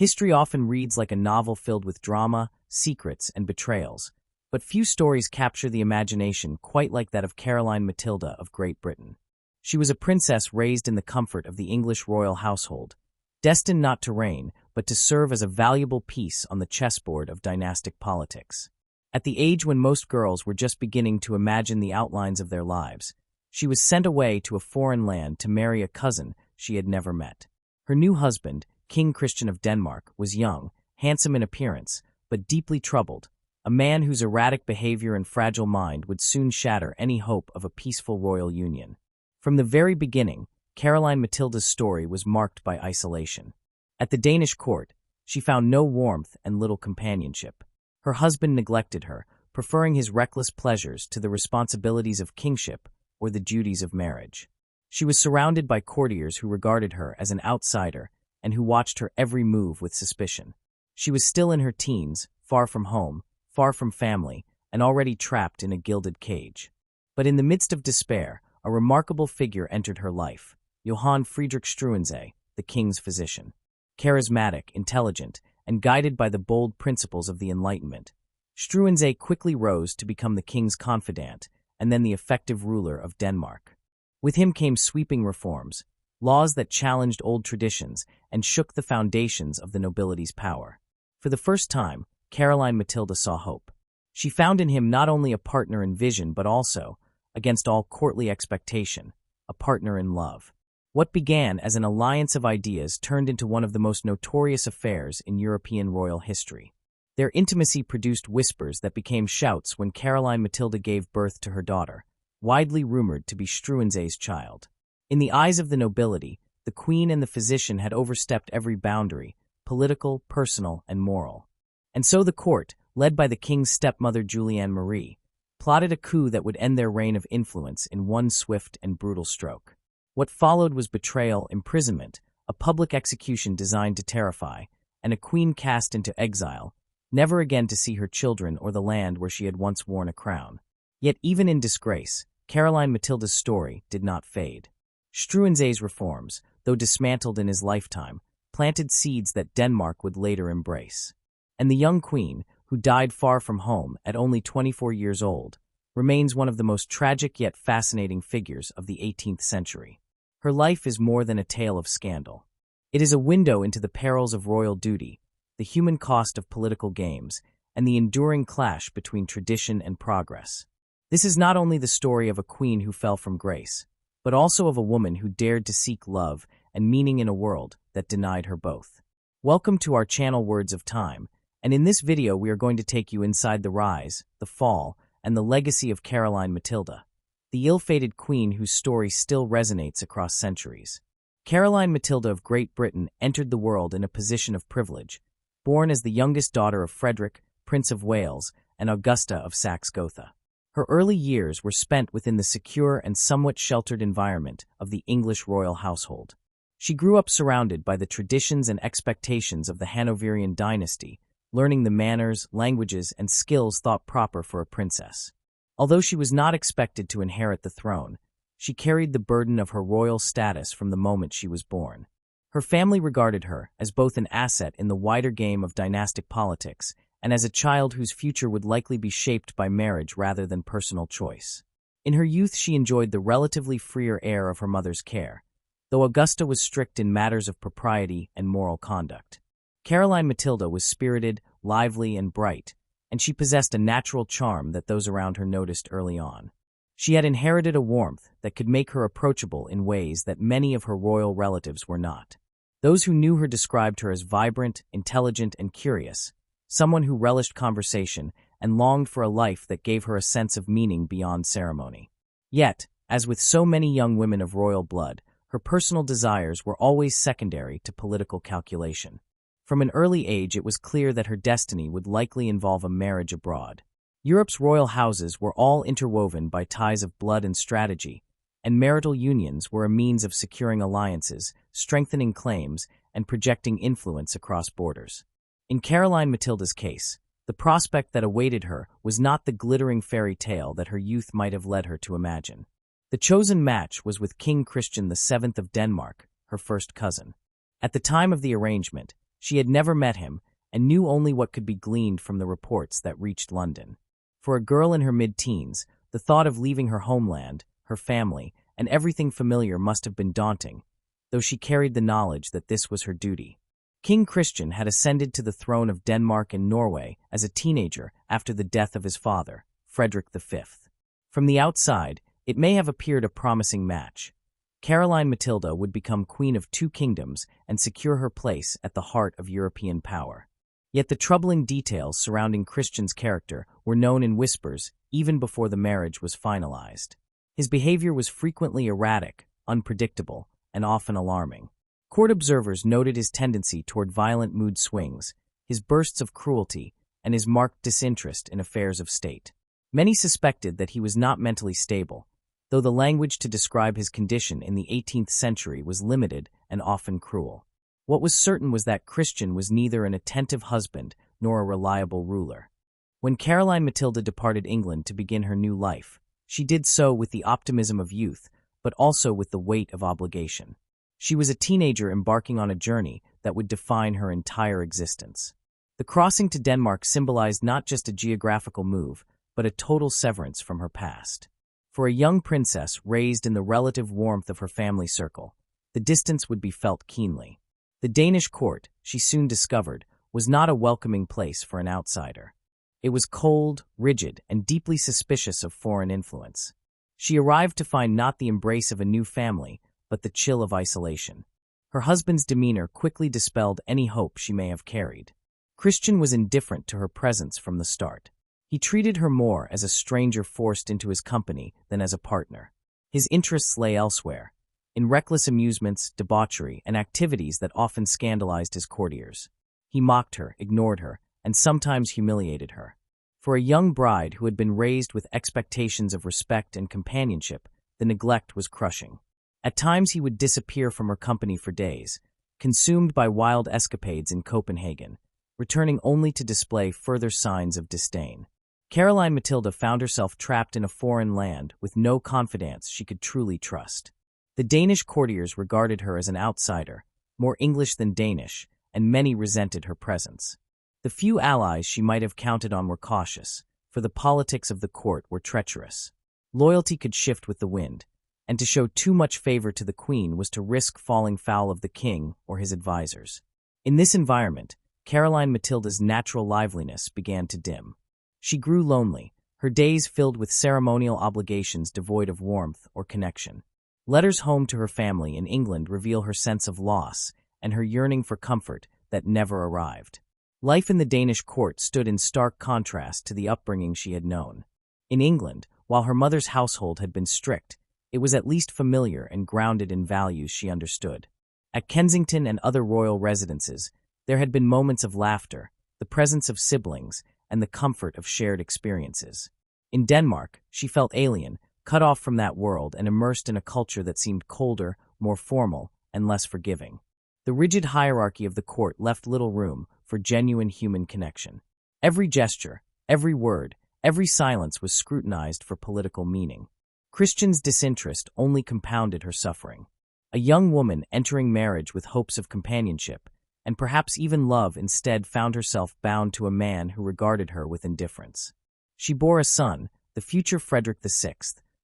History often reads like a novel filled with drama, secrets, and betrayals, but few stories capture the imagination quite like that of Caroline Matilda of Great Britain. She was a princess raised in the comfort of the English royal household, destined not to reign, but to serve as a valuable piece on the chessboard of dynastic politics. At the age when most girls were just beginning to imagine the outlines of their lives, she was sent away to a foreign land to marry a cousin she had never met. Her new husband, King Christian of Denmark, was young, handsome in appearance, but deeply troubled, a man whose erratic behavior and fragile mind would soon shatter any hope of a peaceful royal union. From the very beginning, Caroline Matilda's story was marked by isolation. At the Danish court, she found no warmth and little companionship. Her husband neglected her, preferring his reckless pleasures to the responsibilities of kingship or the duties of marriage. She was surrounded by courtiers who regarded her as an outsider and who watched her every move with suspicion. She was still in her teens, far from home, far from family, and already trapped in a gilded cage. But in the midst of despair, a remarkable figure entered her life, Johann Friedrich Struensee, the king's physician. Charismatic, intelligent, and guided by the bold principles of the Enlightenment, Struensee quickly rose to become the king's confidant and then the effective ruler of Denmark. With him came sweeping reforms, laws that challenged old traditions and shook the foundations of the nobility's power. For the first time, Caroline Matilda saw hope. She found in him not only a partner in vision but also, against all courtly expectation, a partner in love. What began as an alliance of ideas turned into one of the most notorious affairs in European royal history. Their intimacy produced whispers that became shouts when Caroline Matilda gave birth to her daughter, widely rumored to be Struensee's child. In the eyes of the nobility, the queen and the physician had overstepped every boundary, political, personal, and moral. And so the court, led by the king's stepmother Juliane Marie, plotted a coup that would end their reign of influence in one swift and brutal stroke. What followed was betrayal, imprisonment, a public execution designed to terrify, and a queen cast into exile, never again to see her children or the land where she had once worn a crown. Yet even in disgrace, Caroline Matilda's story did not fade. Struensee's reforms, though dismantled in his lifetime, planted seeds that Denmark would later embrace. And the young queen, who died far from home at only 24 years old, remains one of the most tragic yet fascinating figures of the 18th century. Her life is more than a tale of scandal. It is a window into the perils of royal duty, the human cost of political games, and the enduring clash between tradition and progress. This is not only the story of a queen who fell from grace, but also of a woman who dared to seek love and meaning in a world that denied her both. Welcome to our channel Words of Time, and in this video we are going to take you inside the rise, the fall, and the legacy of Caroline Matilda, the ill-fated queen whose story still resonates across centuries. Caroline Matilda of Great Britain entered the world in a position of privilege, born as the youngest daughter of Frederick, Prince of Wales, and Augusta of Saxe-Gotha. Her early years were spent within the secure and somewhat sheltered environment of the English royal household. She grew up surrounded by the traditions and expectations of the Hanoverian dynasty, learning the manners, languages, and skills thought proper for a princess. Although she was not expected to inherit the throne, she carried the burden of her royal status from the moment she was born. Her family regarded her as both an asset in the wider game of dynastic politics and as a child whose future would likely be shaped by marriage rather than personal choice. In her youth she enjoyed the relatively freer air of her mother's care, though Augusta was strict in matters of propriety and moral conduct. Caroline Matilda was spirited, lively, and bright, and she possessed a natural charm that those around her noticed early on. She had inherited a warmth that could make her approachable in ways that many of her royal relatives were not. Those who knew her described her as vibrant, intelligent, and curious, someone who relished conversation and longed for a life that gave her a sense of meaning beyond ceremony. Yet, as with so many young women of royal blood, her personal desires were always secondary to political calculation. From an early age it was clear that her destiny would likely involve a marriage abroad. Europe's royal houses were all interwoven by ties of blood and strategy, and marital unions were a means of securing alliances, strengthening claims, and projecting influence across borders. In Caroline Matilda's case, the prospect that awaited her was not the glittering fairy tale that her youth might have led her to imagine. The chosen match was with King Christian VII of Denmark, her first cousin. At the time of the arrangement, She had never met him and knew only what could be gleaned from the reports that reached London. For a girl in her mid-teens, the thought of leaving her homeland, her family, and everything familiar must have been daunting, though she carried the knowledge that this was her duty. King Christian had ascended to the throne of Denmark and Norway as a teenager after the death of his father, Frederick V. From the outside, it may have appeared a promising match. Caroline Matilda would become queen of two kingdoms and secure her place at the heart of European power. Yet the troubling details surrounding Christian's character were known in whispers even before the marriage was finalized. His behavior was frequently erratic, unpredictable, and often alarming. Court observers noted his tendency toward violent mood swings, his bursts of cruelty, and his marked disinterest in affairs of state. Many suspected that he was not mentally stable, though the language to describe his condition in the 18th century was limited and often cruel. What was certain was that Christian was neither an attentive husband nor a reliable ruler. When Caroline Matilda departed England to begin her new life, she did so with the optimism of youth, but also with the weight of obligation. She was a teenager embarking on a journey that would define her entire existence. The crossing to Denmark symbolized not just a geographical move, but a total severance from her past. For a young princess raised in the relative warmth of her family circle, the distance would be felt keenly. The Danish court, she soon discovered, was not a welcoming place for an outsider. It was cold, rigid, and deeply suspicious of foreign influence. She arrived to find not the embrace of a new family, but the chill of isolation. Her husband's demeanor quickly dispelled any hope she may have carried. Christian was indifferent to her presence from the start. He treated her more as a stranger forced into his company than as a partner. His interests lay elsewhere, in reckless amusements, debauchery, and activities that often scandalized his courtiers. He mocked her, ignored her, and sometimes humiliated her. For a young bride who had been raised with expectations of respect and companionship, the neglect was crushing. At times he would disappear from her company for days, consumed by wild escapades in Copenhagen, returning only to display further signs of disdain. Caroline Matilda found herself trapped in a foreign land with no confidants she could truly trust. The Danish courtiers regarded her as an outsider, more English than Danish, and many resented her presence. The few allies she might have counted on were cautious, for the politics of the court were treacherous. Loyalty could shift with the wind, and to show too much favor to the queen was to risk falling foul of the king or his advisors. In this environment, Caroline Matilda's natural liveliness began to dim. She grew lonely, her days filled with ceremonial obligations devoid of warmth or connection. Letters home to her family in England reveal her sense of loss and her yearning for comfort that never arrived. Life in the Danish court stood in stark contrast to the upbringing she had known. In England, while her mother's household had been strict, it was at least familiar and grounded in values she understood. At Kensington and other royal residences, there had been moments of laughter, the presence of siblings, and the comfort of shared experiences. In Denmark, she felt alien, cut off from that world and immersed in a culture that seemed colder, more formal, and less forgiving. The rigid hierarchy of the court left little room for genuine human connection. Every gesture, every word, every silence was scrutinized for political meaning. Christian's disinterest only compounded her suffering. A young woman entering marriage with hopes of companionship, and perhaps even love, instead found herself bound to a man who regarded her with indifference. She bore a son, the future Frederick VI,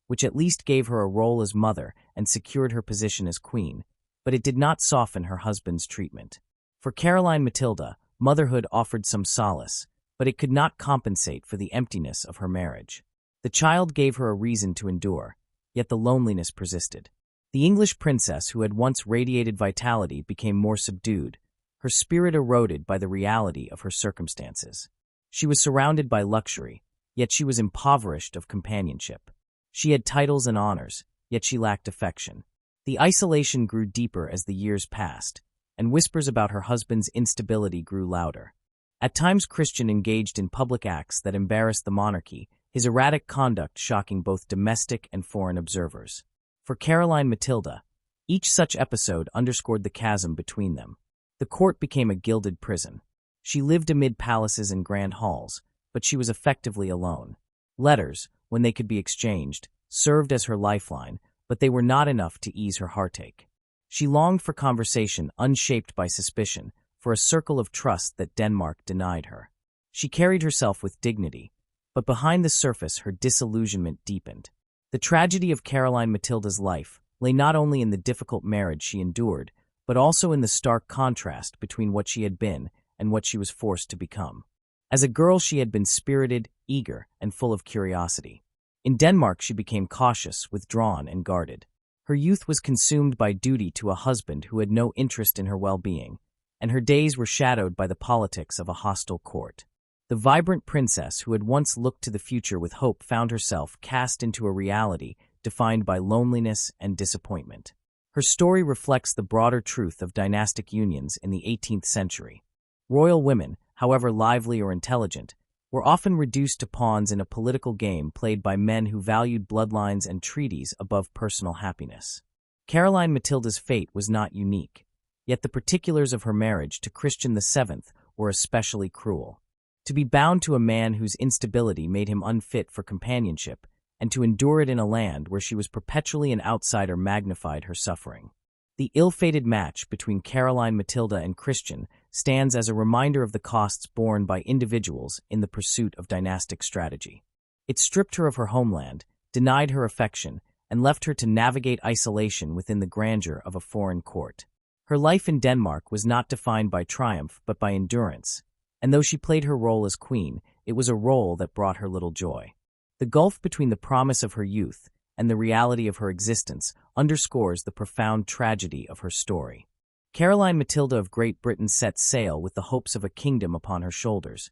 which at least gave her a role as mother and secured her position as queen, but it did not soften her husband's treatment. For Caroline Matilda, motherhood offered some solace, but it could not compensate for the emptiness of her marriage. The child gave her a reason to endure, yet the loneliness persisted. The English princess who had once radiated vitality became more subdued, her spirit eroded by the reality of her circumstances. She was surrounded by luxury, yet she was impoverished of companionship. She had titles and honors, yet she lacked affection. The isolation grew deeper as the years passed, and whispers about her husband's instability grew louder. At times Christian engaged in public acts that embarrassed the monarchy, his erratic conduct shocking both domestic and foreign observers. For Caroline Matilda, each such episode underscored the chasm between them. The court became a gilded prison. She lived amid palaces and grand halls, but she was effectively alone. Letters, when they could be exchanged, served as her lifeline, but they were not enough to ease her heartache. She longed for conversation unshaped by suspicion, for a circle of trust that Denmark denied her. She carried herself with dignity, but behind the surface her disillusionment deepened. The tragedy of Caroline Matilda's life lay not only in the difficult marriage she endured, but also in the stark contrast between what she had been and what she was forced to become. As a girl, she had been spirited, eager, and full of curiosity. In Denmark, she became cautious, withdrawn, and guarded. Her youth was consumed by duty to a husband who had no interest in her well-being, and her days were shadowed by the politics of a hostile court. The vibrant princess who had once looked to the future with hope found herself cast into a reality defined by loneliness and disappointment. Her story reflects the broader truth of dynastic unions in the 18th century. Royal women, however lively or intelligent, were often reduced to pawns in a political game played by men who valued bloodlines and treaties above personal happiness. Caroline Matilda's fate was not unique, yet the particulars of her marriage to Christian VII were especially cruel. To be bound to a man whose instability made him unfit for companionship, and to endure it in a land where she was perpetually an outsider magnified her suffering. The ill-fated match between Caroline Matilda and Christian stands as a reminder of the costs borne by individuals in the pursuit of dynastic strategy. It stripped her of her homeland, denied her affection, and left her to navigate isolation within the grandeur of a foreign court. Her life in Denmark was not defined by triumph but by endurance, and though she played her role as queen, it was a role that brought her little joy. The gulf between the promise of her youth and the reality of her existence underscores the profound tragedy of her story. Caroline Matilda of Great Britain set sail with the hopes of a kingdom upon her shoulders,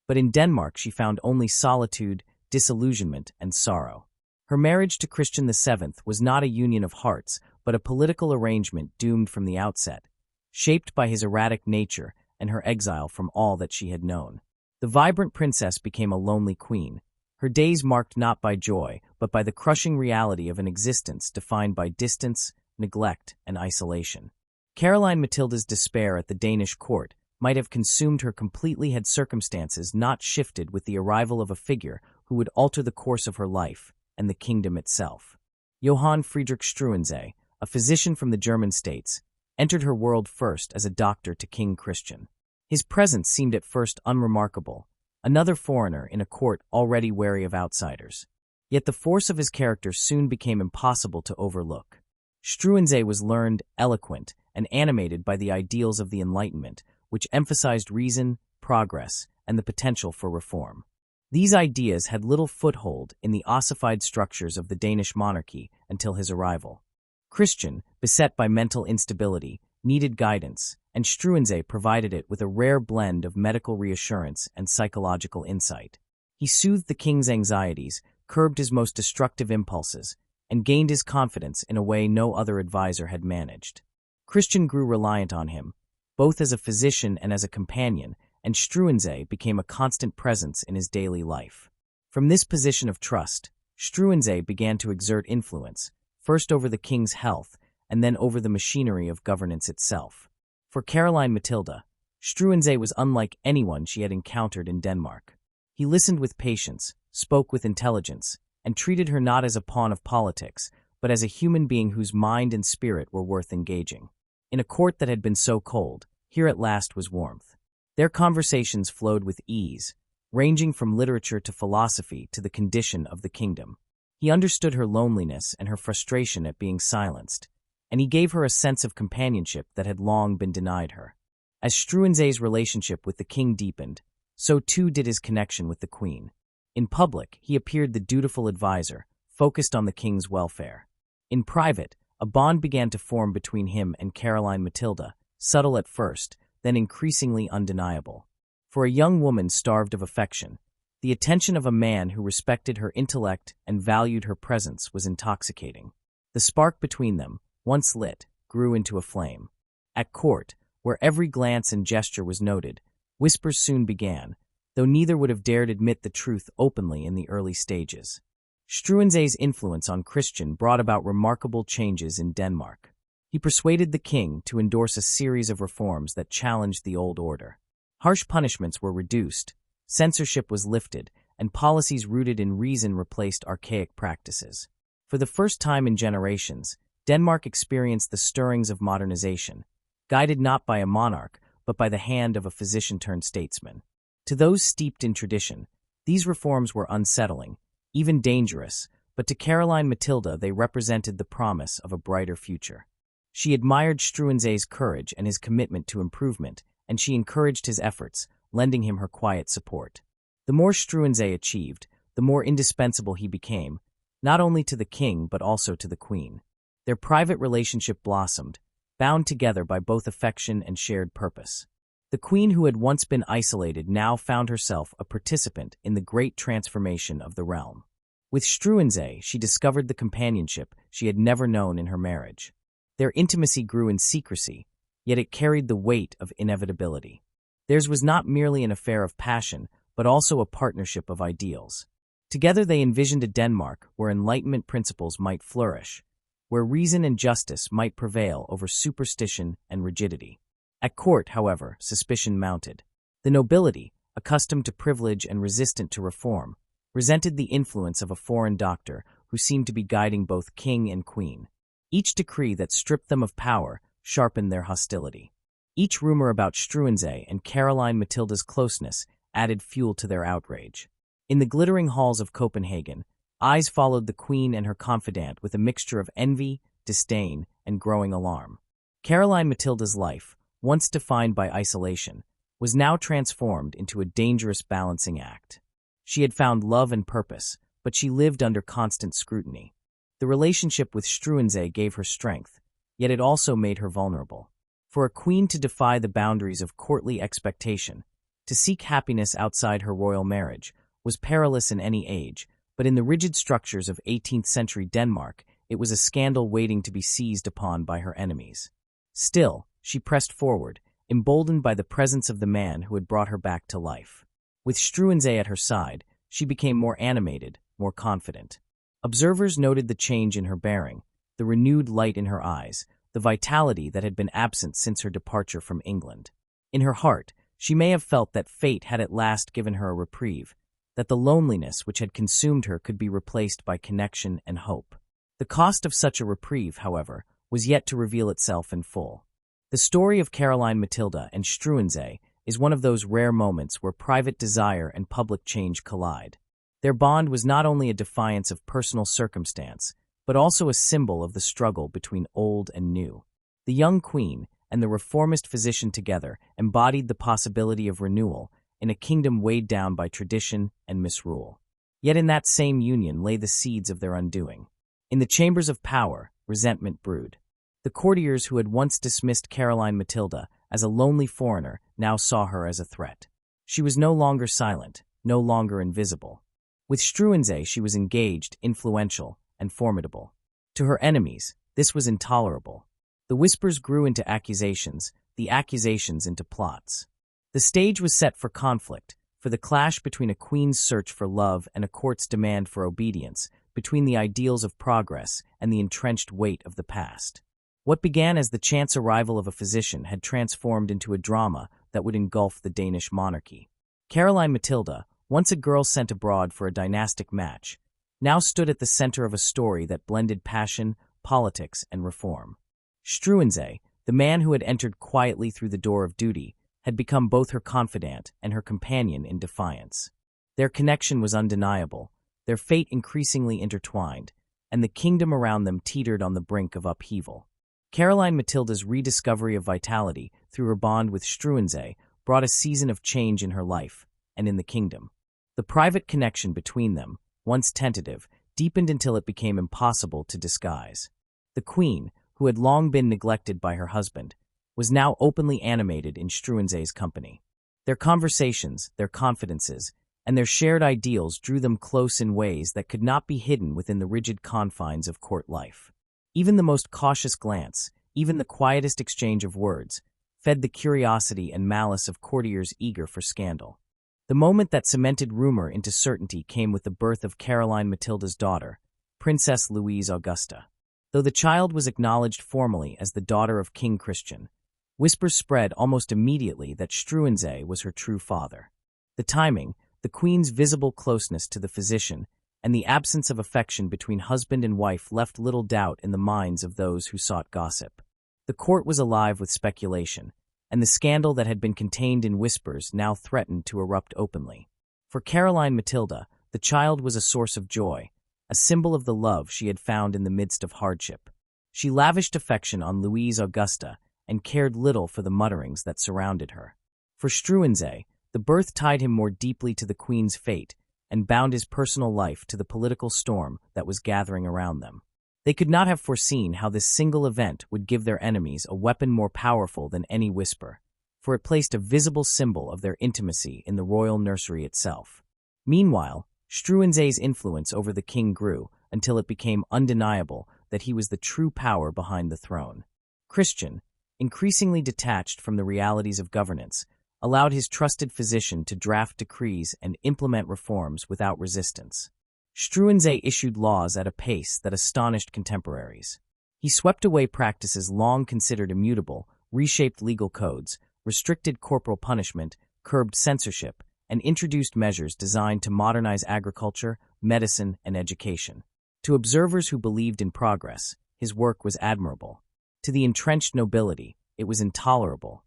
but in Denmark she found only solitude, disillusionment, and sorrow. Her marriage to Christian VII was not a union of hearts, but a political arrangement doomed from the outset, shaped by his erratic nature and her exile from all that she had known. The vibrant princess became a lonely queen, her days marked not by joy, but by the crushing reality of an existence defined by distance, neglect, and isolation. Caroline Matilda's despair at the Danish court might have consumed her completely had circumstances not shifted with the arrival of a figure who would alter the course of her life and the kingdom itself. Johann Friedrich Struensee, a physician from the German states, entered her world first as a doctor to King Christian. His presence seemed at first unremarkable, another foreigner in a court already wary of outsiders. Yet the force of his character soon became impossible to overlook. Struensee was learned, eloquent, and animated by the ideals of the Enlightenment, which emphasized reason, progress, and the potential for reform. These ideas had little foothold in the ossified structures of the Danish monarchy until his arrival. Christian, beset by mental instability, needed guidance, and Struensee provided it with a rare blend of medical reassurance and psychological insight. He soothed the king's anxieties, curbed his most destructive impulses, and gained his confidence in a way no other advisor had managed. Christian grew reliant on him, both as a physician and as a companion, and Struensee became a constant presence in his daily life. From this position of trust, Struensee began to exert influence, first over the king's health and then over the machinery of governance itself. For Caroline Matilda, Struensee was unlike anyone she had encountered in Denmark. He listened with patience, spoke with intelligence, and treated her not as a pawn of politics, but as a human being whose mind and spirit were worth engaging. In a court that had been so cold, here at last was warmth. Their conversations flowed with ease, ranging from literature to philosophy to the condition of the kingdom. He understood her loneliness and her frustration at being silenced, and he gave her a sense of companionship that had long been denied her. As Struensee's relationship with the king deepened, so too did his connection with the queen. In public, he appeared the dutiful advisor, focused on the king's welfare. In private, a bond began to form between him and Caroline Matilda, subtle at first, then increasingly undeniable. For a young woman starved of affection, the attention of a man who respected her intellect and valued her presence was intoxicating. The spark between them, once lit, grew into a flame. At court, where every glance and gesture was noted, whispers soon began, though neither would have dared admit the truth openly in the early stages. Struensee's influence on Christian brought about remarkable changes in Denmark. He persuaded the king to endorse a series of reforms that challenged the old order. Harsh punishments were reduced, censorship was lifted, and policies rooted in reason replaced archaic practices. For the first time in generations, Denmark experienced the stirrings of modernization, guided not by a monarch, but by the hand of a physician-turned-statesman. To those steeped in tradition, these reforms were unsettling, even dangerous, but to Caroline Matilda they represented the promise of a brighter future. She admired Struensee's courage and his commitment to improvement, and she encouraged his efforts, lending him her quiet support. The more Struensee achieved, the more indispensable he became, not only to the king but also to the queen. Their private relationship blossomed, bound together by both affection and shared purpose. The queen who had once been isolated now found herself a participant in the great transformation of the realm. With Struensee, she discovered the companionship she had never known in her marriage. Their intimacy grew in secrecy, yet it carried the weight of inevitability. Theirs was not merely an affair of passion, but also a partnership of ideals. Together they envisioned a Denmark where Enlightenment principles might flourish, where reason and justice might prevail over superstition and rigidity. At court, however, suspicion mounted. The nobility, accustomed to privilege and resistant to reform, resented the influence of a foreign doctor who seemed to be guiding both king and queen. Each decree that stripped them of power sharpened their hostility. Each rumor about Struensee and Caroline Matilda's closeness added fuel to their outrage. In the glittering halls of Copenhagen, eyes followed the queen and her confidant with a mixture of envy, disdain, and growing alarm. Caroline Matilda's life, once defined by isolation, was now transformed into a dangerous balancing act. She had found love and purpose, but she lived under constant scrutiny. The relationship with Struensee gave her strength, yet it also made her vulnerable. For a queen to defy the boundaries of courtly expectation, to seek happiness outside her royal marriage, was perilous in any age, but in the rigid structures of 18th-century Denmark, it was a scandal waiting to be seized upon by her enemies. Still, she pressed forward, emboldened by the presence of the man who had brought her back to life. With Struensee at her side, she became more animated, more confident. Observers noted the change in her bearing, the renewed light in her eyes, the vitality that had been absent since her departure from England. In her heart, she may have felt that fate had at last given her a reprieve, that the loneliness which had consumed her could be replaced by connection and hope. The cost of such a reprieve, however, was yet to reveal itself in full. The story of Caroline Matilda and Struensee is one of those rare moments where private desire and public change collide. Their bond was not only a defiance of personal circumstance, but also a symbol of the struggle between old and new. The young queen and the reformist physician together embodied the possibility of renewal in a kingdom weighed down by tradition and misrule. Yet in that same union lay the seeds of their undoing. In the chambers of power, resentment brewed. The courtiers who had once dismissed Caroline Matilda as a lonely foreigner now saw her as a threat. She was no longer silent, no longer invisible. With Struensee she was engaged, influential, and formidable. To her enemies, this was intolerable. The whispers grew into accusations, the accusations into plots. The stage was set for conflict, for the clash between a queen's search for love and a court's demand for obedience, between the ideals of progress and the entrenched weight of the past. What began as the chance arrival of a physician had transformed into a drama that would engulf the Danish monarchy. Caroline Matilda, once a girl sent abroad for a dynastic match, now stood at the center of a story that blended passion, politics, and reform. Struensee, the man who had entered quietly through the door of duty, had become both her confidant and her companion in defiance. Their connection was undeniable, their fate increasingly intertwined, and the kingdom around them teetered on the brink of upheaval. Caroline Matilda's rediscovery of vitality through her bond with Struensee brought a season of change in her life and in the kingdom. The private connection between them, once tentative, deepened until it became impossible to disguise. The queen, who had long been neglected by her husband, was now openly animated in Struensee's company. Their conversations, their confidences, and their shared ideals drew them close in ways that could not be hidden within the rigid confines of court life. Even the most cautious glance, even the quietest exchange of words, fed the curiosity and malice of courtiers eager for scandal. The moment that cemented rumor into certainty came with the birth of Caroline Matilda's daughter, Princess Louise Augusta. Though the child was acknowledged formally as the daughter of King Christian, whispers spread almost immediately that Struensee was her true father. The timing, the queen's visible closeness to the physician, and the absence of affection between husband and wife left little doubt in the minds of those who sought gossip. The court was alive with speculation, and the scandal that had been contained in whispers now threatened to erupt openly. For Caroline Matilda, the child was a source of joy, a symbol of the love she had found in the midst of hardship. She lavished affection on Louise Augusta and cared little for the mutterings that surrounded her. For Struensee, the birth tied him more deeply to the Queen's fate and bound his personal life to the political storm that was gathering around them. They could not have foreseen how this single event would give their enemies a weapon more powerful than any whisper, for it placed a visible symbol of their intimacy in the royal nursery itself. Meanwhile, Struensee's influence over the king grew until it became undeniable that he was the true power behind the throne. Christian, increasingly detached from the realities of governance, allowed his trusted physician to draft decrees and implement reforms without resistance. Struensee issued laws at a pace that astonished contemporaries. He swept away practices long considered immutable, reshaped legal codes, restricted corporal punishment, curbed censorship, and introduced measures designed to modernize agriculture, medicine, and education. To observers who believed in progress, his work was admirable. To the entrenched nobility, it was intolerable.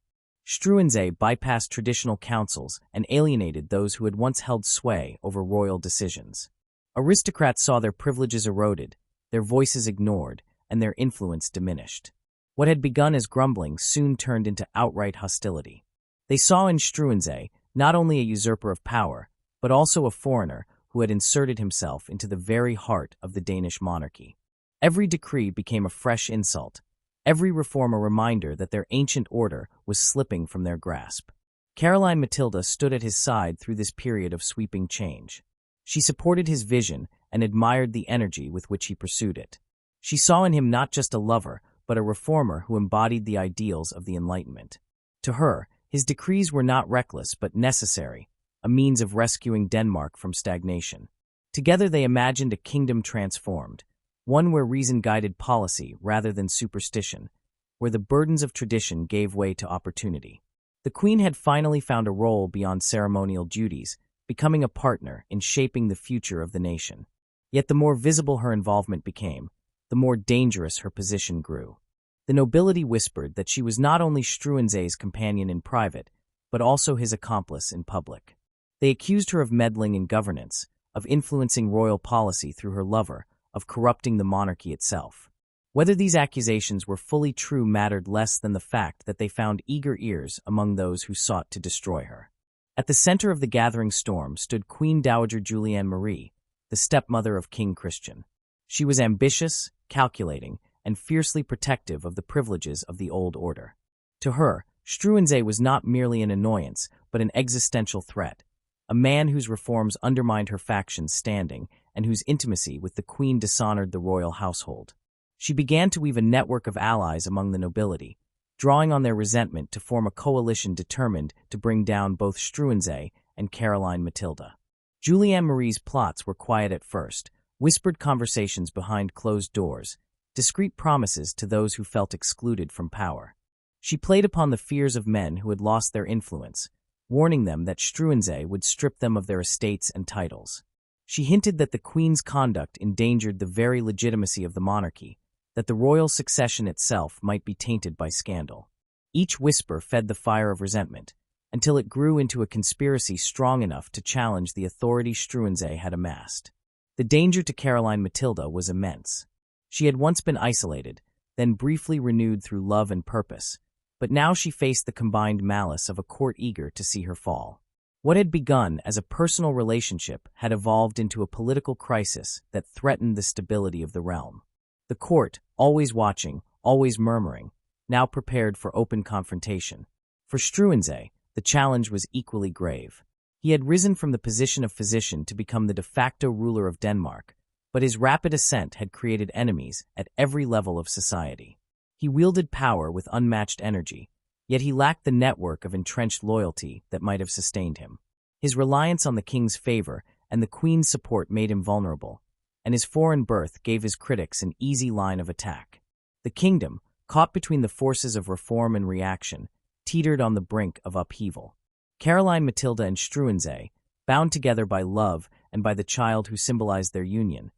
Struensee bypassed traditional councils and alienated those who had once held sway over royal decisions. Aristocrats saw their privileges eroded, their voices ignored, and their influence diminished. What had begun as grumbling soon turned into outright hostility. They saw in Struensee not only a usurper of power, but also a foreigner who had inserted himself into the very heart of the Danish monarchy. Every decree became a fresh insult, every reform a reminder that their ancient order was slipping from their grasp. Caroline Matilda stood at his side through this period of sweeping change. She supported his vision and admired the energy with which he pursued it. She saw in him not just a lover, but a reformer who embodied the ideals of the Enlightenment. To her, his decrees were not reckless but necessary, a means of rescuing Denmark from stagnation. Together they imagined a kingdom transformed, one where reason guided policy rather than superstition, where the burdens of tradition gave way to opportunity. The Queen had finally found a role beyond ceremonial duties, becoming a partner in shaping the future of the nation. Yet the more visible her involvement became, the more dangerous her position grew. The nobility whispered that she was not only Struensee's companion in private, but also his accomplice in public. They accused her of meddling in governance, of influencing royal policy through her lover, of corrupting the monarchy itself. Whether these accusations were fully true mattered less than the fact that they found eager ears among those who sought to destroy her. At the center of the gathering storm stood Queen Dowager Juliane Marie, the stepmother of King Christian. She was ambitious, calculating, and fiercely protective of the privileges of the old order. To her, Struensee was not merely an annoyance, but an existential threat, a man whose reforms undermined her faction's standing and whose intimacy with the Queen dishonored the royal household. She began to weave a network of allies among the nobility, drawing on their resentment to form a coalition determined to bring down both Struensee and Caroline Matilda. Juliane Marie's plots were quiet at first, whispered conversations behind closed doors, discreet promises to those who felt excluded from power. She played upon the fears of men who had lost their influence, warning them that Struensee would strip them of their estates and titles. She hinted that the Queen's conduct endangered the very legitimacy of the monarchy, that the royal succession itself might be tainted by scandal. Each whisper fed the fire of resentment, until it grew into a conspiracy strong enough to challenge the authority Struensee had amassed. The danger to Caroline Matilda was immense. She had once been isolated, then briefly renewed through love and purpose, but now she faced the combined malice of a court eager to see her fall. What had begun as a personal relationship had evolved into a political crisis that threatened the stability of the realm. The court, always watching, always murmuring, now prepared for open confrontation. For Struensee, the challenge was equally grave. He had risen from the position of physician to become the de facto ruler of Denmark, but his rapid ascent had created enemies at every level of society. He wielded power with unmatched energy, yet he lacked the network of entrenched loyalty that might have sustained him. His reliance on the king's favor and the Queen's support made him vulnerable, and his foreign birth gave his critics an easy line of attack. The kingdom, caught between the forces of reform and reaction, teetered on the brink of upheaval. Caroline Matilda and Struensee, bound together by love and by the child who symbolized their union,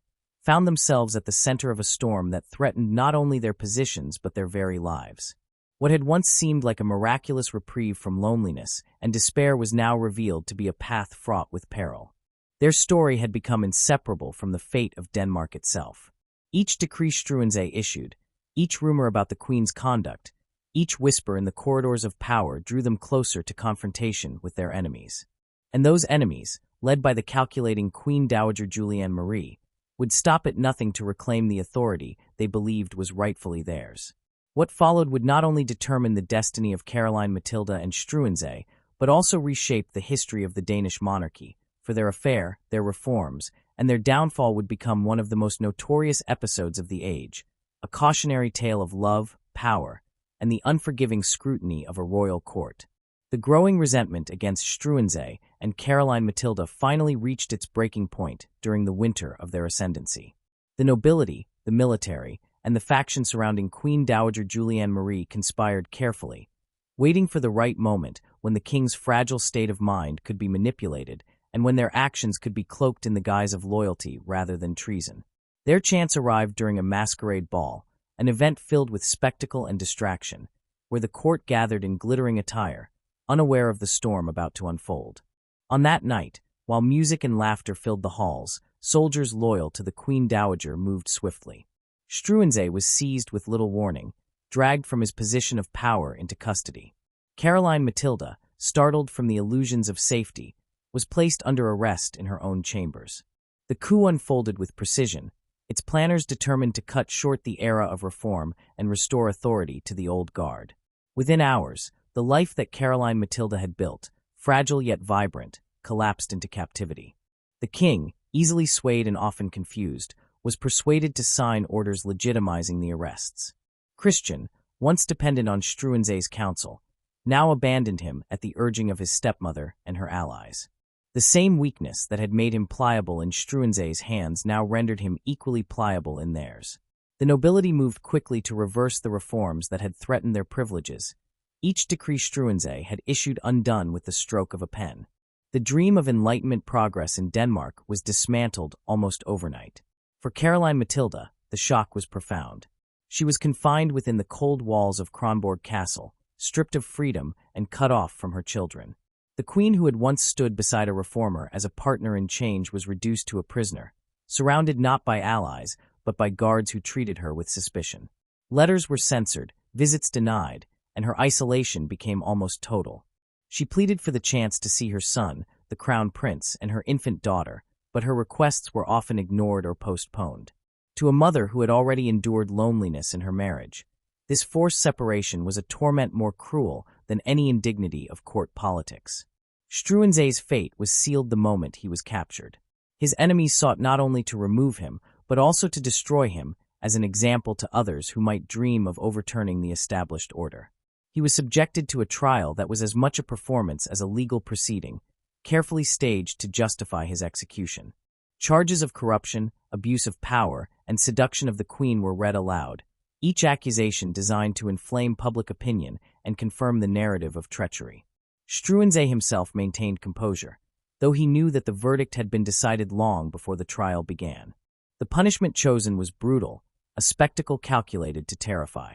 found themselves at the center of a storm that threatened not only their positions but their very lives. What had once seemed like a miraculous reprieve from loneliness and despair was now revealed to be a path fraught with peril. Their story had become inseparable from the fate of Denmark itself. Each decree Struensee issued, each rumor about the Queen's conduct, each whisper in the corridors of power drew them closer to confrontation with their enemies. And those enemies, led by the calculating Queen Dowager Juliane Marie, would stop at nothing to reclaim the authority they believed was rightfully theirs. What followed would not only determine the destiny of Caroline Matilda and Struensee, but also reshape the history of the Danish monarchy, for their affair, their reforms, and their downfall would become one of the most notorious episodes of the age, a cautionary tale of love, power, and the unforgiving scrutiny of a royal court. The growing resentment against Struensee and Caroline Matilda finally reached its breaking point during the winter of their ascendancy. The nobility, the military, and the faction surrounding Queen Dowager Juliane Marie conspired carefully, waiting for the right moment when the king's fragile state of mind could be manipulated and when their actions could be cloaked in the guise of loyalty rather than treason. Their chance arrived during a masquerade ball, an event filled with spectacle and distraction, where the court gathered in glittering attire, unaware of the storm about to unfold. On that night, while music and laughter filled the halls, soldiers loyal to the Queen Dowager moved swiftly. Struensee was seized with little warning, dragged from his position of power into custody. Caroline Matilda, startled from the illusions of safety, was placed under arrest in her own chambers. The coup unfolded with precision, its planners determined to cut short the era of reform and restore authority to the old guard. Within hours, the life that Caroline Matilda had built, fragile yet vibrant, collapsed into captivity. The king, easily swayed and often confused, was persuaded to sign orders legitimizing the arrests. Christian, once dependent on Struensee's counsel, now abandoned him at the urging of his stepmother and her allies. The same weakness that had made him pliable in Struensee's hands now rendered him equally pliable in theirs. The nobility moved quickly to reverse the reforms that had threatened their privileges. Each decree Struensee had issued undone with the stroke of a pen. The dream of Enlightenment progress in Denmark was dismantled almost overnight. For Caroline Matilda, the shock was profound. She was confined within the cold walls of Kronborg Castle, stripped of freedom and cut off from her children. The queen who had once stood beside a reformer as a partner in change was reduced to a prisoner, surrounded not by allies, but by guards who treated her with suspicion. Letters were censored, visits denied, and her isolation became almost total. She pleaded for the chance to see her son, the crown prince, and her infant daughter, but her requests were often ignored or postponed. To a mother who had already endured loneliness in her marriage, this forced separation was a torment more cruel than any indignity of court politics. Struensee's fate was sealed the moment he was captured. His enemies sought not only to remove him, but also to destroy him as an example to others who might dream of overturning the established order. He was subjected to a trial that was as much a performance as a legal proceeding, carefully staged to justify his execution. Charges of corruption, abuse of power, and seduction of the queen were read aloud, each accusation designed to inflame public opinion and confirm the narrative of treachery. Struensee himself maintained composure, though he knew that the verdict had been decided long before the trial began. The punishment chosen was brutal, a spectacle calculated to terrify.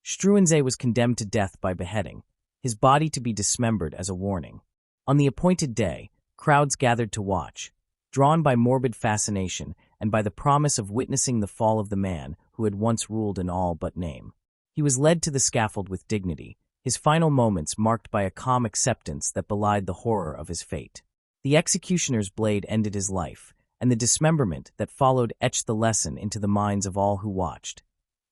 Struensee was condemned to death by beheading, his body to be dismembered as a warning. On the appointed day, crowds gathered to watch, drawn by morbid fascination and by the promise of witnessing the fall of the man who had once ruled in all but name. He was led to the scaffold with dignity, his final moments marked by a calm acceptance that belied the horror of his fate. The executioner's blade ended his life, and the dismemberment that followed etched the lesson into the minds of all who watched.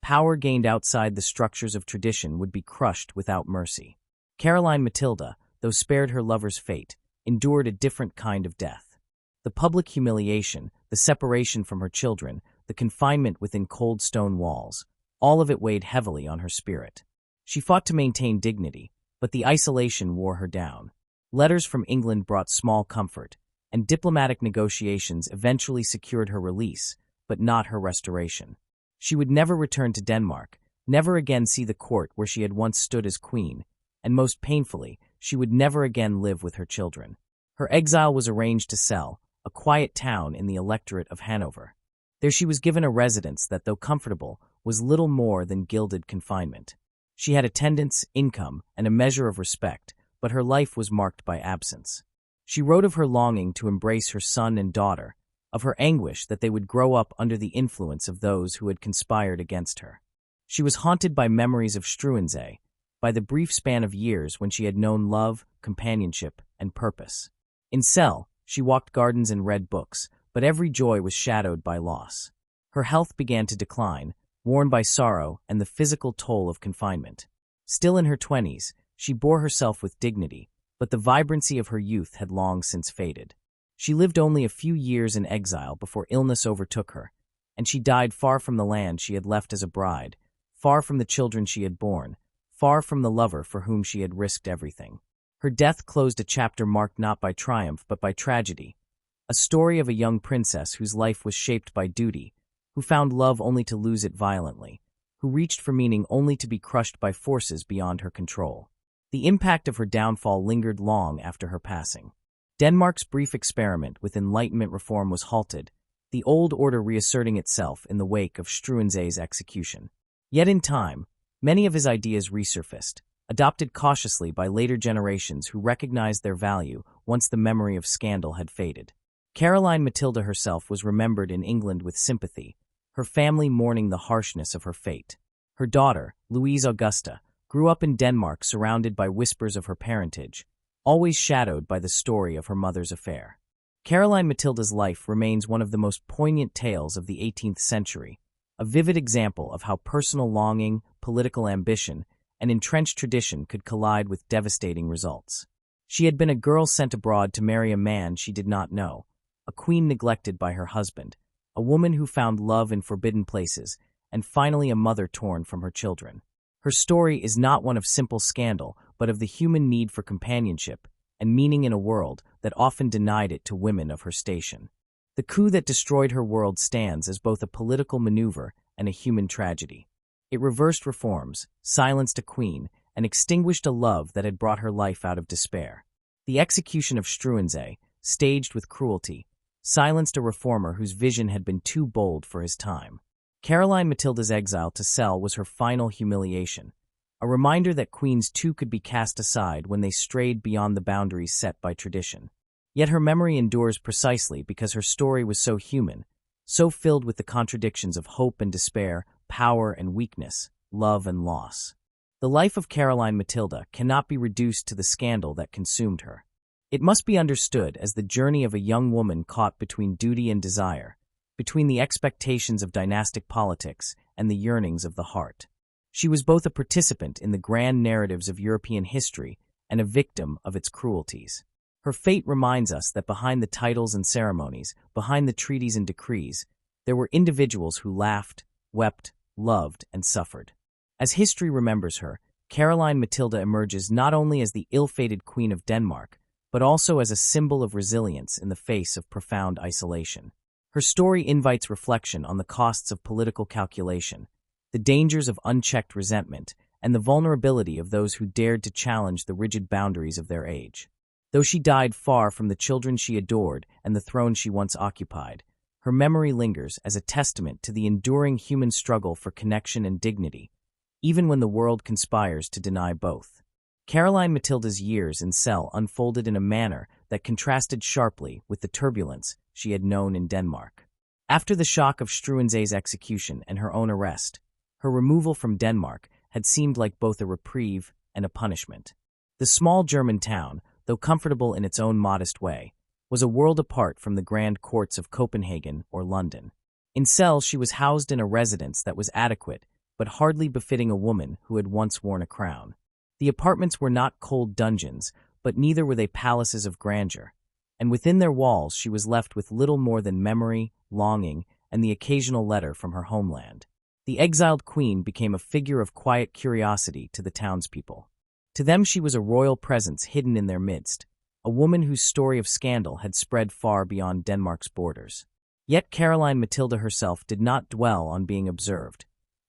Power gained outside the structures of tradition would be crushed without mercy. Caroline Matilda, though spared her lover's fate, endured a different kind of death. The public humiliation, the separation from her children, the confinement within cold stone walls, all of it weighed heavily on her spirit. She fought to maintain dignity, but the isolation wore her down. Letters from England brought small comfort, and diplomatic negotiations eventually secured her release, but not her restoration. She would never return to Denmark, never again see the court where she had once stood as queen, and most painfully, she would never again live with her children. Her exile was arranged to Celle, a quiet town in the electorate of Hanover. There she was given a residence that, though comfortable, was little more than gilded confinement. She had attendance, income, and a measure of respect, but her life was marked by absence. She wrote of her longing to embrace her son and daughter, of her anguish that they would grow up under the influence of those who had conspired against her. She was haunted by memories of Struensee, by the brief span of years when she had known love, companionship, and purpose. In cell, she walked gardens and read books, but every joy was shadowed by loss. Her health began to decline, worn by sorrow and the physical toll of confinement. Still in her 20s, she bore herself with dignity, but the vibrancy of her youth had long since faded. She lived only a few years in exile before illness overtook her, and she died far from the land she had left as a bride, far from the children she had borne, far from the lover for whom she had risked everything. Her death closed a chapter marked not by triumph but by tragedy, a story of a young princess whose life was shaped by duty, who found love only to lose it violently, who reached for meaning only to be crushed by forces beyond her control. The impact of her downfall lingered long after her passing. Denmark's brief experiment with Enlightenment reform was halted, the old order reasserting itself in the wake of Struensee's execution. Yet in time, many of his ideas resurfaced, adopted cautiously by later generations who recognized their value once the memory of scandal had faded. Caroline Matilda herself was remembered in England with sympathy, her family mourning the harshness of her fate. Her daughter, Louise Augusta, grew up in Denmark surrounded by whispers of her parentage, always shadowed by the story of her mother's affair. Caroline Matilda's life remains one of the most poignant tales of the 18th century, a vivid example of how personal longing, political ambition, and entrenched tradition could collide with devastating results. She had been a girl sent abroad to marry a man she did not know, a queen neglected by her husband, a woman who found love in forbidden places, and finally a mother torn from her children. Her story is not one of simple scandal, but of the human need for companionship and meaning in a world that often denied it to women of her station. The coup that destroyed her world stands as both a political maneuver and a human tragedy. It reversed reforms, silenced a queen, and extinguished a love that had brought her life out of despair. The execution of Struensee, staged with cruelty, silenced a reformer whose vision had been too bold for his time. Caroline Matilda's exile to cell was her final humiliation, a reminder that queens too could be cast aside when they strayed beyond the boundaries set by tradition. Yet her memory endures precisely because her story was so human, so filled with the contradictions of hope and despair, power and weakness, love and loss. The life of Caroline Matilda cannot be reduced to the scandal that consumed her. It must be understood as the journey of a young woman caught between duty and desire, between the expectations of dynastic politics and the yearnings of the heart. She was both a participant in the grand narratives of European history and a victim of its cruelties. Her fate reminds us that behind the titles and ceremonies, behind the treaties and decrees, there were individuals who laughed, wept, loved, and suffered. As history remembers her, Caroline Matilda emerges not only as the ill-fated Queen of Denmark, but also as a symbol of resilience in the face of profound isolation. Her story invites reflection on the costs of political calculation, the dangers of unchecked resentment, and the vulnerability of those who dared to challenge the rigid boundaries of their age. Though she died far from the children she adored and the throne she once occupied, her memory lingers as a testament to the enduring human struggle for connection and dignity, even when the world conspires to deny both. Caroline Matilda's years in cell unfolded in a manner that contrasted sharply with the turbulence she had known in Denmark. After the shock of Struensee's execution and her own arrest, her removal from Denmark had seemed like both a reprieve and a punishment. The small German town, though comfortable in its own modest way, was a world apart from the grand courts of Copenhagen or London. In cell, she was housed in a residence that was adequate, but hardly befitting a woman who had once worn a crown. The apartments were not cold dungeons, but neither were they palaces of grandeur, and within their walls she was left with little more than memory, longing, and the occasional letter from her homeland. The exiled queen became a figure of quiet curiosity to the townspeople. To them she was a royal presence hidden in their midst, a woman whose story of scandal had spread far beyond Denmark's borders. Yet Caroline Matilda herself did not dwell on being observed.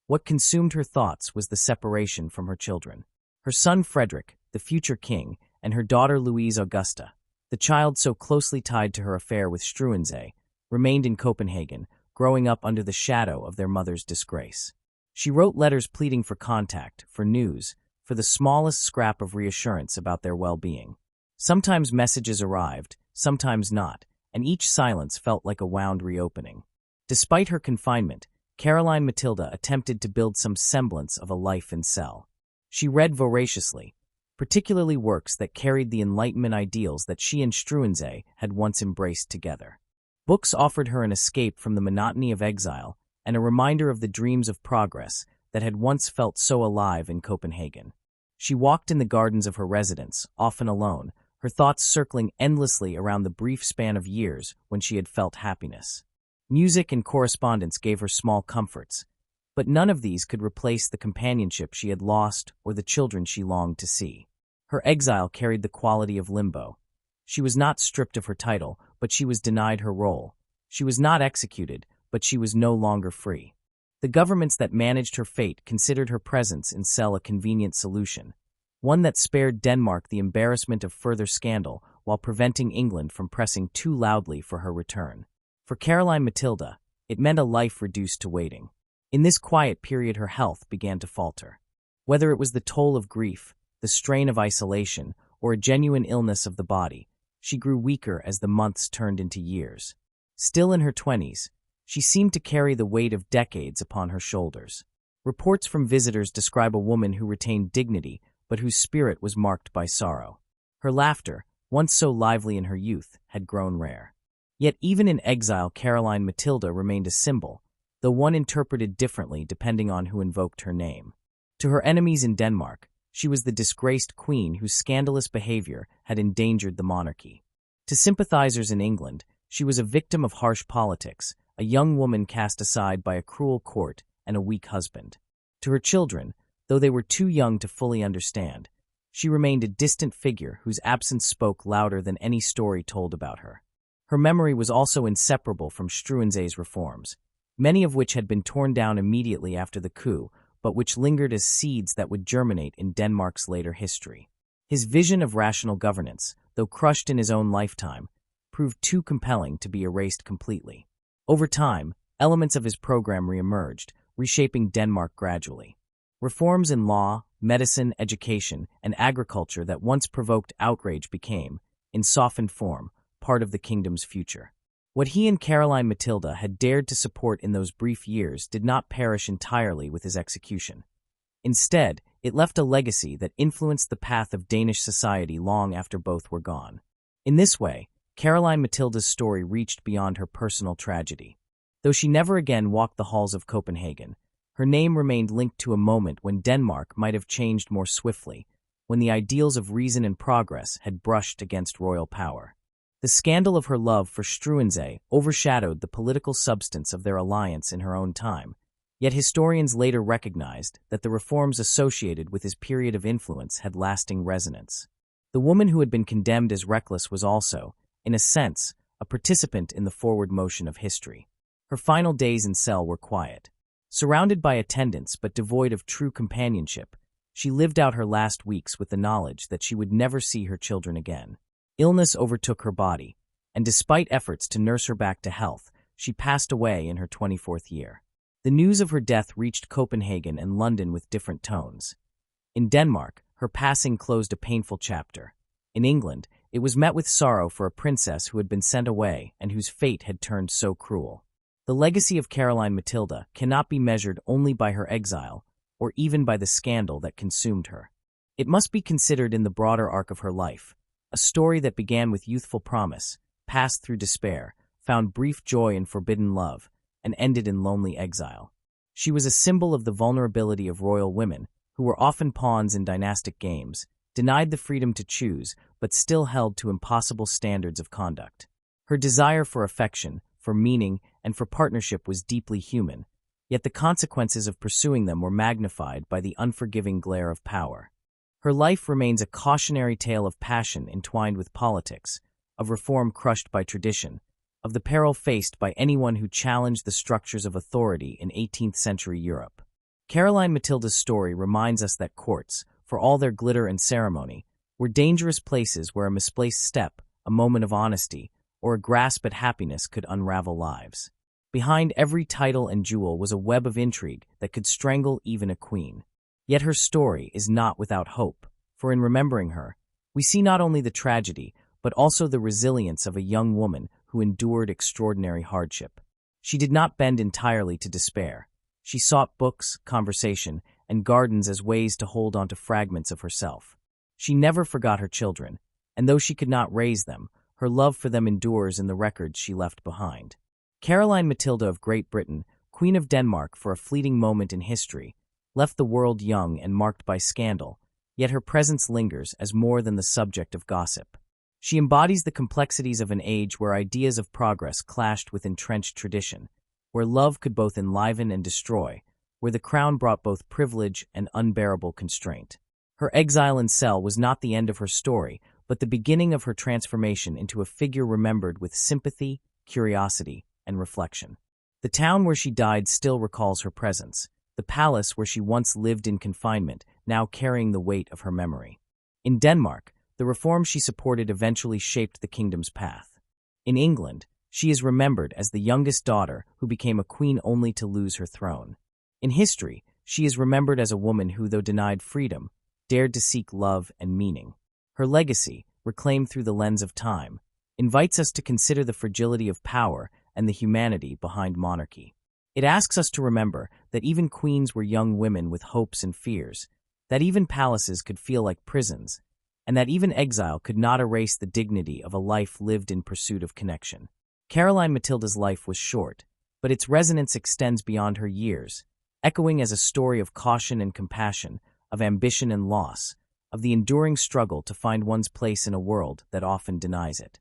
What consumed her thoughts was the separation from her children. Her son Frederick, the future king, and her daughter Louise Augusta, the child so closely tied to her affair with Struensee, remained in Copenhagen, growing up under the shadow of their mother's disgrace. She wrote letters pleading for contact, for news, for the smallest scrap of reassurance about their well-being. Sometimes messages arrived, sometimes not, and each silence felt like a wound reopening. Despite her confinement, Caroline Matilda attempted to build some semblance of a life in cell. She read voraciously, particularly works that carried the Enlightenment ideals that she and Struensee had once embraced together. Books offered her an escape from the monotony of exile and a reminder of the dreams of progress that had once felt so alive in Copenhagen. She walked in the gardens of her residence, often alone, her thoughts circling endlessly around the brief span of years when she had felt happiness. Music and correspondence gave her small comforts, but none of these could replace the companionship she had lost or the children she longed to see. Her exile carried the quality of limbo. She was not stripped of her title, but she was denied her role. She was not executed, but she was no longer free. The governments that managed her fate considered her presence in cell a convenient solution, one that spared Denmark the embarrassment of further scandal while preventing England from pressing too loudly for her return. For Caroline Matilda, it meant a life reduced to waiting. In this quiet period, her health began to falter. Whether it was the toll of grief, the strain of isolation, or a genuine illness of the body, she grew weaker as the months turned into years. Still in her 20s, she seemed to carry the weight of decades upon her shoulders. Reports from visitors describe a woman who retained dignity but whose spirit was marked by sorrow. Her laughter, once so lively in her youth, had grown rare. Yet even in exile, Caroline Matilda remained a symbol, though one interpreted differently depending on who invoked her name. To her enemies in Denmark, she was the disgraced queen whose scandalous behavior had endangered the monarchy. To sympathizers in England, she was a victim of harsh politics, a young woman cast aside by a cruel court and a weak husband. To her children, though they were too young to fully understand, she remained a distant figure whose absence spoke louder than any story told about her. Her memory was also inseparable from Struensee's reforms, many of which had been torn down immediately after the coup, but which lingered as seeds that would germinate in Denmark's later history. His vision of rational governance, though crushed in his own lifetime, proved too compelling to be erased completely. Over time, elements of his program reemerged, reshaping Denmark gradually. Reforms in law, medicine, education, and agriculture that once provoked outrage became, in softened form, part of the kingdom's future. What he and Caroline Matilda had dared to support in those brief years did not perish entirely with his execution. Instead, it left a legacy that influenced the path of Danish society long after both were gone. In this way, Caroline Matilda's story reached beyond her personal tragedy. Though she never again walked the halls of Copenhagen, her name remained linked to a moment when Denmark might have changed more swiftly, when the ideals of reason and progress had brushed against royal power. The scandal of her love for Struensee overshadowed the political substance of their alliance in her own time, yet historians later recognized that the reforms associated with his period of influence had lasting resonance. The woman who had been condemned as reckless was also, in a sense, a participant in the forward motion of history. Her final days in cell were quiet. Surrounded by attendants but devoid of true companionship, she lived out her last weeks with the knowledge that she would never see her children again. Illness overtook her body, and despite efforts to nurse her back to health, she passed away in her 24th year. The news of her death reached Copenhagen and London with different tones. In Denmark, her passing closed a painful chapter. In England, it was met with sorrow for a princess who had been sent away and whose fate had turned so cruel. The legacy of Caroline Matilda cannot be measured only by her exile, or even by the scandal that consumed her. It must be considered in the broader arc of her life, a story that began with youthful promise, passed through despair, found brief joy in forbidden love, and ended in lonely exile. She was a symbol of the vulnerability of royal women, who were often pawns in dynastic games, denied the freedom to choose, but still held to impossible standards of conduct. Her desire for affection, for meaning, and for partnership was deeply human, yet the consequences of pursuing them were magnified by the unforgiving glare of power. Her life remains a cautionary tale of passion entwined with politics, of reform crushed by tradition, of the peril faced by anyone who challenged the structures of authority in 18th-century Europe. Caroline Matilda's story reminds us that courts, for all their glitter and ceremony, were dangerous places where a misplaced step, a moment of honesty, or a grasp at happiness could unravel lives. Behind every title and jewel was a web of intrigue that could strangle even a queen. Yet her story is not without hope, for in remembering her, we see not only the tragedy, but also the resilience of a young woman who endured extraordinary hardship. She did not bend entirely to despair. She sought books, conversation, and gardens as ways to hold on to fragments of herself. She never forgot her children, and though she could not raise them, her love for them endures in the records she left behind. Caroline Matilda of Great Britain, Queen of Denmark for a fleeting moment in history, left the world young and marked by scandal, yet her presence lingers as more than the subject of gossip. She embodies the complexities of an age where ideas of progress clashed with entrenched tradition, where love could both enliven and destroy, where the crown brought both privilege and unbearable constraint. Her exile in cell was not the end of her story, but the beginning of her transformation into a figure remembered with sympathy, curiosity, and reflection. The town where she died still recalls her presence, the palace where she once lived in confinement, now carrying the weight of her memory. In Denmark, the reforms she supported eventually shaped the kingdom's path. In England, she is remembered as the youngest daughter who became a queen only to lose her throne. In history, she is remembered as a woman who, though denied freedom, dared to seek love and meaning. Her legacy, reclaimed through the lens of time, invites us to consider the fragility of power and the humanity behind monarchy. It asks us to remember that even queens were young women with hopes and fears, that even palaces could feel like prisons, and that even exile could not erase the dignity of a life lived in pursuit of connection. Caroline Matilda's life was short, but its resonance extends beyond her years, echoing as a story of caution and compassion, of ambition and loss, of the enduring struggle to find one's place in a world that often denies it.